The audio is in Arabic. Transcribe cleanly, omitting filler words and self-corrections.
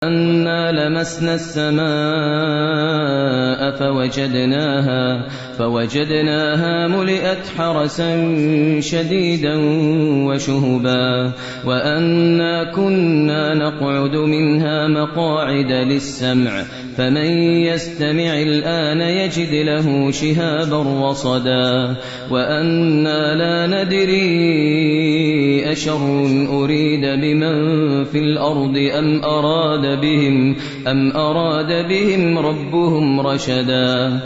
أَنَّا لَمَسْنَا السَّمَاءَ فَوَجَدْنَاهَا مُلِئَتْ حَرَسًا شَدِيدًا وَشُهُبًا وَأَنَّا كُنَّا نَقْعُدُ مِنْهَا مَقَاعِدَ لِلسَّمْعِ فَمَن يَسْتَمِعِ الْآنَ يَجِدْ لَهُ شِهَابًا رَّصَدًا وَأَنَّا لَا نَدْرِي أَشَرٌّ أُرِيدَ بِمَن فِي الْأَرْضِ أَمْ أَرَادَ بِهِمْ رَبُّهُمْ رَشَدًا